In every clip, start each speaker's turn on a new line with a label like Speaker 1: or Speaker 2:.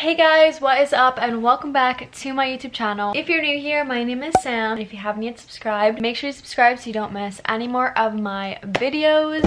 Speaker 1: Hey guys, what is up and welcome back to my YouTube channel. If you're new here, my name is Sam. If you haven't yet subscribed, make sure you subscribe so you don't miss any more of my videos.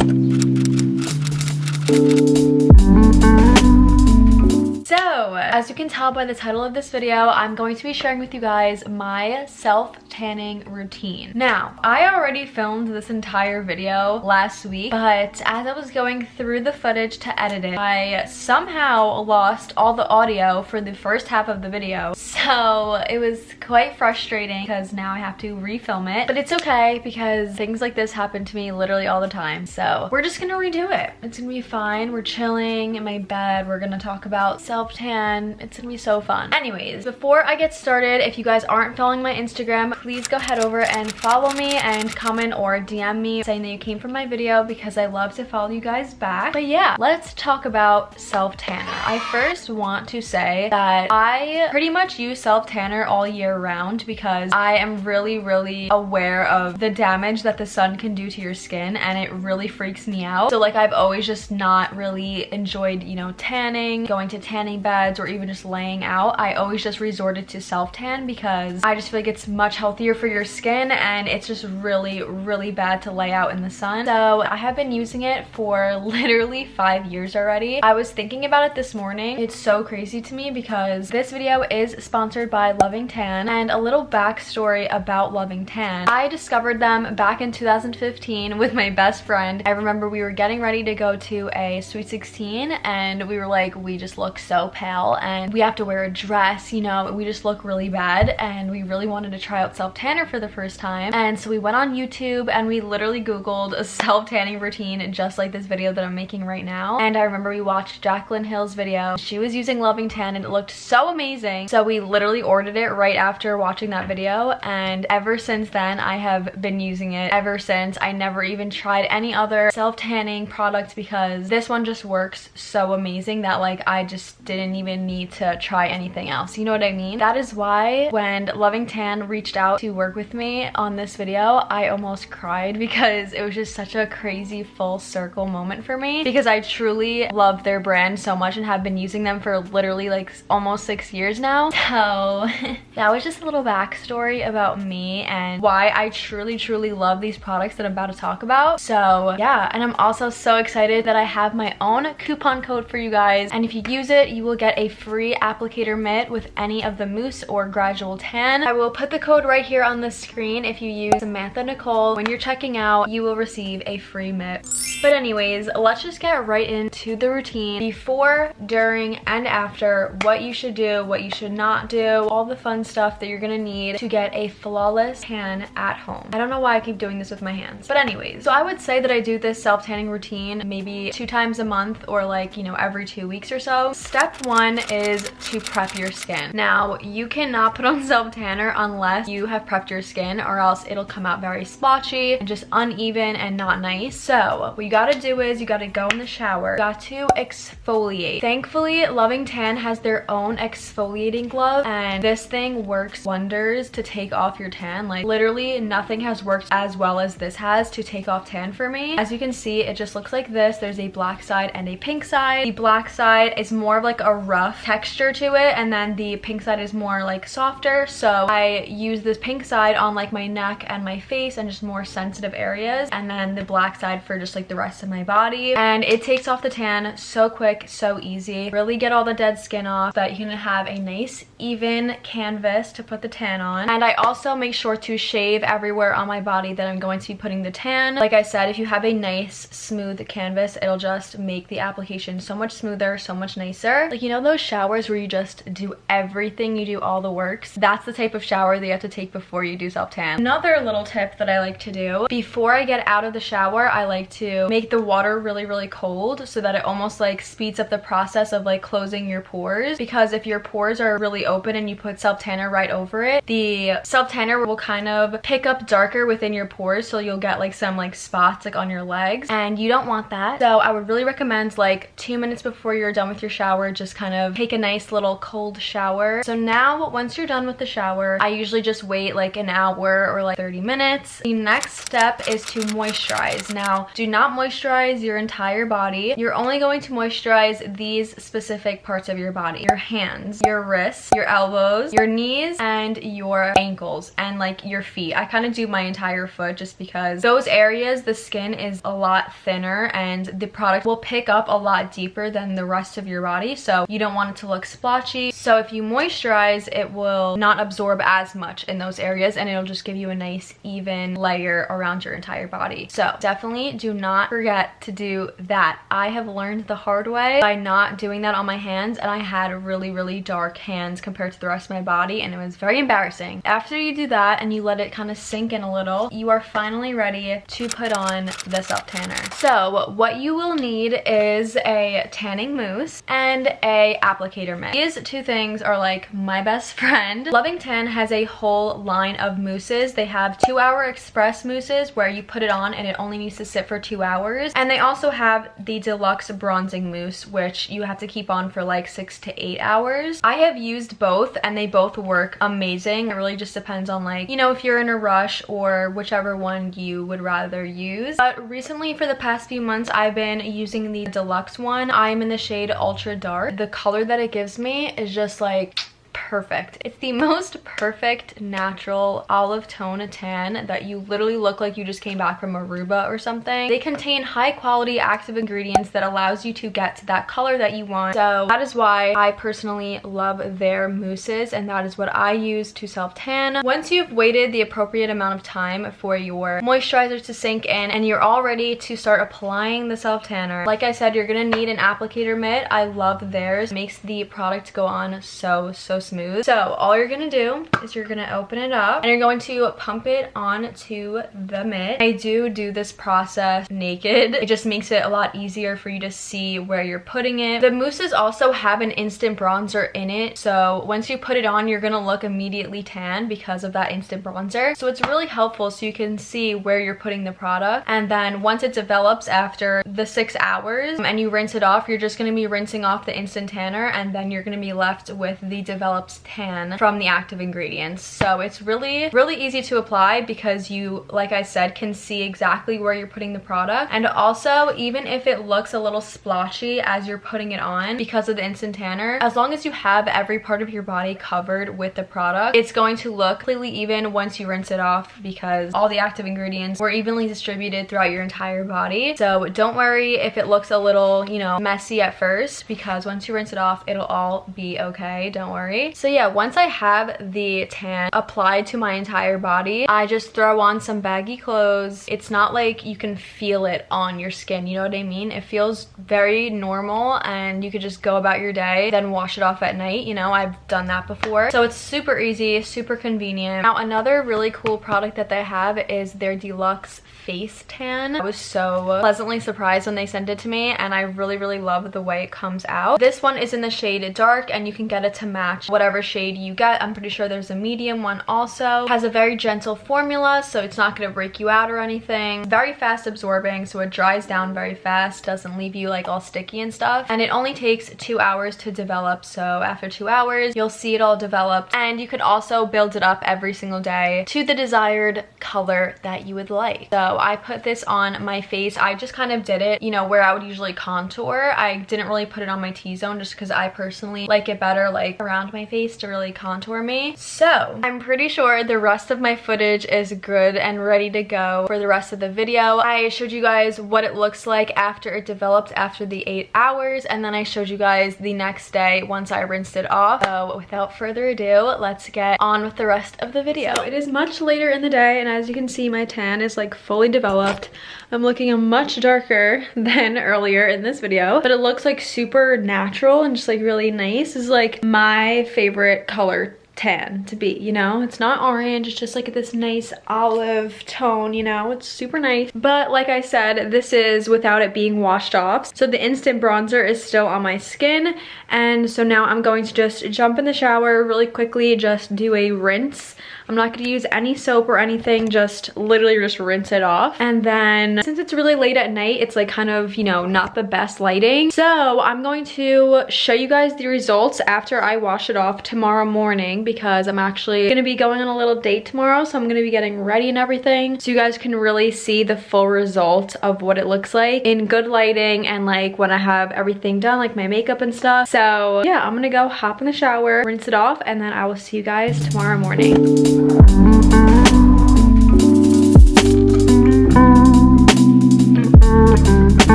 Speaker 1: So, as you can tell by the title of this video, I'm going to be sharing with you guys my self-tanning routine. Now, I already filmed this entire video last week, but as I was going through the footage to edit it, I somehow lost all the audio for the first half of the video. So, it was quite frustrating because now I have to refilm it. But it's okay because things like this happen to me literally all the time. So, we're just gonna redo it. It's gonna be fine. We're chilling in my bed. We're gonna talk about self-tan. It's gonna be so fun. Anyways, before I get started, if you guys aren't following my Instagram, please go head over and follow me and comment or DM me saying that you came from my video because I love to follow you guys back. But yeah, let's talk about self-tanner. I first want to say that I pretty much use self-tanner all year round because I am really aware of the damage that the sun can do to your skin, and it really freaks me out. So like I've always just not really enjoyed, you know, tanning, going to tanning beds, or even just laying out. I always just resorted to self-tan because I just feel like it's much healthier for your skin, and it's just really bad to lay out in the sun. So I have been using it for literally 5 years already. I was thinking about it this morning. It's so crazy to me because this video is sponsored by Loving Tan, and a little backstory about Loving Tan. I discovered them back in 2015 with my best friend. I remember we were getting ready to go to a Sweet 16 and we were like, we just look so pale and we have to wear a dress, you know, we just look really bad, and we really wanted to try out self-tanner for the first time. And so we went on YouTube and we literally googled a self-tanning routine just like this video that I'm making right now. And I remember we watched Jaclyn Hill's video. She was using Loving Tan and it looked so amazing, so we literally ordered it right after watching that video, and ever since then I have been using it ever since. I never even tried any other self-tanning products because this one just works so amazing that like I just didn't even need to try anything else, you know what I mean? That is why when Loving Tan reached out to work with me on this video, I almost cried because it was just such a crazy full circle moment for me, because I truly love their brand so much and have been using them for literally like almost 6 years now. So that was just a little backstory about me and why I truly love these products that I'm about to talk about. So yeah, and I'm also so excited that I have my own coupon code for you guys, and if you use it, you will get a free applicator mitt with any of the mousse or gradual tan. I will put the code right here on the screen. If you use Samantha Nicole when you're checking out, you will receive a free mitt. But anyways, let's just get right into the routine. Before, during, and after, what you should do, what you should not do, all the fun stuff that you're gonna need to get a flawless tan at home. I don't know why I keep doing this with my hands, but anyways, so I would say that I do this self-tanning routine maybe 2 times a month, or like, you know, every 2 weeks or so. Step 1 is to prep your skin. Now, you cannot put on self-tanner unless you have prepped your skin, or else it'll come out very splotchy and just uneven and not nice. So what you gotta do is you gotta go in the shower, you got to exfoliate. Thankfully, Loving Tan has their own exfoliating glove, and this thing works wonders to take off your tan. Like literally nothing has worked as well as this has to take off tan for me. As you can see, it just looks like this. There's a black side and a pink side. The black side is more of like a rough texture to it, and then the pink side is more like softer. So I use this pink side on like my neck and my face and just more sensitive areas, and then the black side for just like the rest of my body. And it takes off the tan so quick, so easy. Really get all the dead skin off so that you can have a nice even canvas to put the tan on. And I also make sure to shave everywhere on my body that I'm going to be putting the tan. Like I said, if you have a nice smooth canvas, it'll just make the application so much smoother, so much nicer. Like, you know those showers where you just do everything, you do all the works? That's the type of shower that you have to take before you do self-tan. Another little tip that I like to do before I get out of the shower, I like to make the water really cold so that it almost like speeds up the process of like closing your pores, because if your pores are really open and you put self-tanner right over it, the self-tanner will kind of pick up darker within your pores, so you'll get like some like spots like on your legs, and you don't want that. So I would really recommend like 2 minutes before you're done with your shower, just kind of take a nice little cold shower. So now once you're done with the shower, I usually just wait like an hour or like 30 minutes. The next step is to moisturize. Now, do not moisturize your entire body. You're only going to moisturize these specific parts of your body: your hands, your wrists, your elbows, your knees, and your ankles, and like your feet. I kind of do my entire foot just because those areas, the skin is a lot thinner and the product will pick up a lot deeper than the rest of your body, so you don't want it to look splotchy. So if you moisturize, it will not absorb as much in those areas and it'll just give you a nice even layer around your entire body. So definitely do not forget to do that. I have learned the hard way by not doing that on my hands, and I had really dark hands compared to the rest of my body, and it was very embarrassing. After you do that and you let it kind of sink in a little, you are finally ready to put on the self tanner. So what you will need is a tanning mousse and a applicator mitt. These two things are like my best friend. Loving Tan has a whole line of mousses. They have 2-hour express mousses where you put it on and it only needs to sit for 2 hours, and they also have the deluxe bronzing mousse, which you have to keep on for like 6 to 8 hours. I have used both and they both work amazing. It really just depends on, like, you know, if you're in a rush or whichever one you would rather use. But recently, for the past few months, I've been using the deluxe one. I'm in the shade Ultra Dark. The color that it gives me is just like perfect. It's the most perfect natural olive tone tan that you literally look like you just came back from Aruba or something. They contain high quality active ingredients that allows you to get to that color that you want. So that is why I personally love their mousses, and that is what I use to self tan. Once you've waited the appropriate amount of time for your moisturizer to sink in and you're all ready to start applying the self tanner, like I said, you're gonna need an applicator mitt. I love theirs. It makes the product go on so smooth. So all you're gonna do is you're gonna open it up and you're going to pump it onto the mitt. I do this process naked. It just makes it a lot easier for you to see where you're putting it. The mousses also have an instant bronzer in it, so once you put it on, you're gonna look immediately tan because of that instant bronzer. So it's really helpful so you can see where you're putting the product, and then once it develops after the 6 hours and you rinse it off, you're just gonna be rinsing off the instant tanner, and then you're gonna be left with the developed tan from the active ingredients. So it's really easy to apply because you, like I said, can see exactly where you're putting the product. And also, even if it looks a little splotchy as you're putting it on because of the instant tanner, as long as you have every part of your body covered with the product, it's going to look completely even once you rinse it off because all the active ingredients were evenly distributed throughout your entire body. So don't worry if it looks a little, you know, messy at first, because once you rinse it off, it'll all be okay. Don't worry. So yeah, once I have the tan applied to my entire body, I just throw on some baggy clothes. It's not like you can feel it on your skin, you know what I mean? It feels very normal and you could just go about your day, then wash it off at night. You know, I've done that before. So it's super easy, super convenient. Now, another really cool product that they have is their deluxe face tan. I was so pleasantly surprised when they sent it to me, and I really love the way it comes out. This one is in the shade Dark, and you can get it to match whatever shade you get. I'm pretty sure there's a medium one also. It has a very gentle formula, so it's not going to break you out or anything. Very fast absorbing, so it dries down very fast, doesn't leave you like all sticky and stuff, and it only takes 2 hours to develop. So after 2 hours, you'll see it all developed, and you could also build it up every single day to the desired color that you would like. So I put this on my face. I just kind of did it, you know, where I would usually contour. I didn't really put it on my T-zone just because I personally like it better like around my face to really contour me. So I'm pretty sure the rest of my footage is good and ready to go for the rest of the video. I showed you guys what it looks like after it developed after the 8 hours, and then I showed you guys the next day once I rinsed it off. So without further ado, let's get on with the rest of the video. So it is much later in the day, and as you can see, my tan is like fully developed. I'm looking much darker than earlier in this video, but it looks like super natural and just like really nice. This is like my favorite color tan to be, you know? It's not orange, it's just like this nice olive tone, you know? It's super nice. But like I said, this is without it being washed off. So the instant bronzer is still on my skin. And so now I'm going to just jump in the shower really quickly, just do a rinse. I'm not going to use any soap or anything, just literally just rinse it off. And then since it's really late at night, it's like kind of, you know, not the best lighting. So I'm going to show you guys the results after I wash it off tomorrow morning, because I'm actually going to be going on a little date tomorrow. So I'm going to be getting ready and everything, so you guys can really see the full result of what it looks like in good lighting and like when I have everything done, like my makeup and stuff. So yeah, I'm going to go hop in the shower, rinse it off, and then I will see you guys tomorrow morning.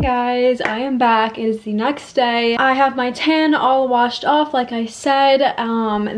Speaker 1: Guys, I am back. It is the next day. I have my tan all washed off, like I said.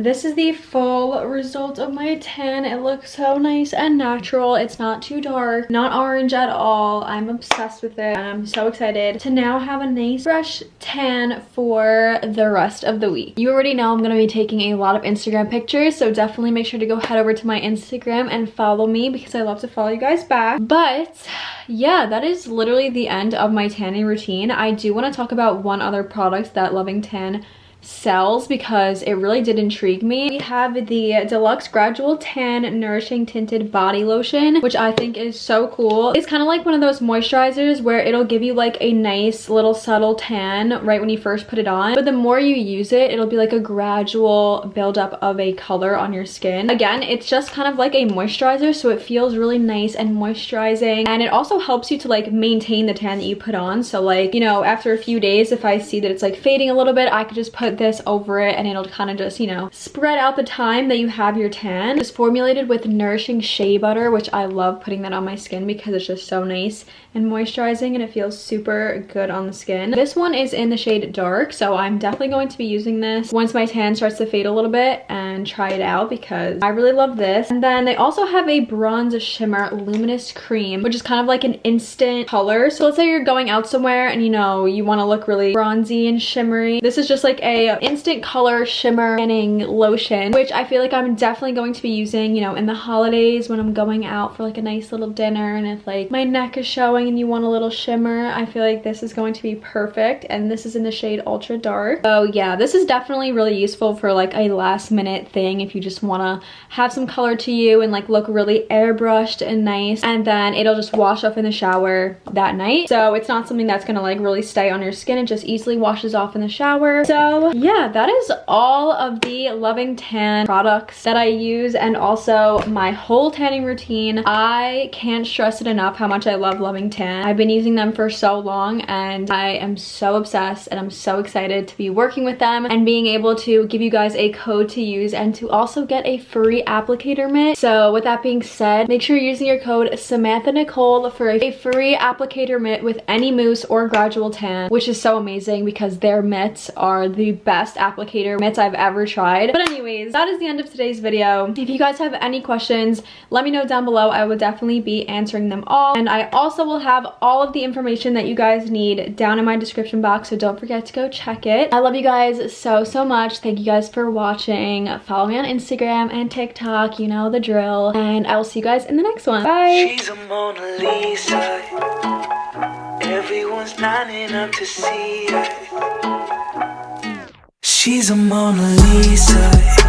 Speaker 1: This is the full result of my tan. It looks so nice and natural. It's not too dark, not orange at all. I'm obsessed with it, and I'm so excited to now have a nice fresh tan for the rest of the week. You already know I'm going to be taking a lot of Instagram pictures, so definitely make sure to go head over to my Instagram and follow me, because I love to follow you guys back. But yeah, that is literally the end of my tanning routine. I do want to talk about one other product that Loving Tan sells, because it really did intrigue me. We have the Deluxe Gradual Tan Nourishing Tinted Body Lotion, which I think is so cool. It's kind of like one of those moisturizers where it'll give you like a nice little subtle tan right when you first put it on, but the more you use it, it'll be like a gradual buildup of a color on your skin. Again, it's just kind of like a moisturizer, so it feels really nice and moisturizing, and it also helps you to like maintain the tan that you put on. So like, you know, after a few days, if I see that it's like fading a little bit, I could just put this over it and it'll kind of just, you know, spread out the time that you have your tan. It's formulated with nourishing shea butter, which I love putting that on my skin because it's just so nice and moisturizing, and it feels super good on the skin. This one is in the shade Dark, so I'm definitely going to be using this once my tan starts to fade a little bit and try it out, because I really love this. And then they also have a Bronze Shimmer Luminous Cream, which is kind of like an instant color. So let's say you're going out somewhere and, you know, you want to look really bronzy and shimmery. This is just like a instant color shimmer tanning lotion, which I feel like I'm definitely going to be using, you know, in the holidays when I'm going out for like a nice little dinner, and if like my neck is showing and you want a little shimmer, I feel like this is going to be perfect. And this is in the shade Ultra Dark. So yeah, this is definitely really useful for like a last minute thing if you just want to have some color to you and like look really airbrushed and nice, and then it'll just wash off in the shower that night. So it's not something that's gonna like really stay on your skin. It just easily washes off in the shower. So yeah, that is all of the Loving Tan products that I use, and also my whole tanning routine. I can't stress it enough how much I love Loving Tan. I've been using them for so long, and I am so obsessed, and I'm so excited to be working with them and being able to give you guys a code to use and to also get a free applicator mitt. So with that being said, make sure you're using your code Samantha Nicole for a free applicator mitt with any mousse or gradual tan, which is so amazing because their mitts are the best applicator mitts I've ever tried. But anyways, that is the end of today's video. If you guys have any questions, let me know down below. I will definitely be answering them all, and I also will have all of the information that you guys need down in my description box, so don't forget to go check it. I love you guys so much. Thank you guys for watching. Follow me on Instagram and TikTok, you know the drill, and I will see you guys in the next one. Bye.
Speaker 2: She's a Mona Lisa. Everyone's lining up to see her. She's a Mona Lisa.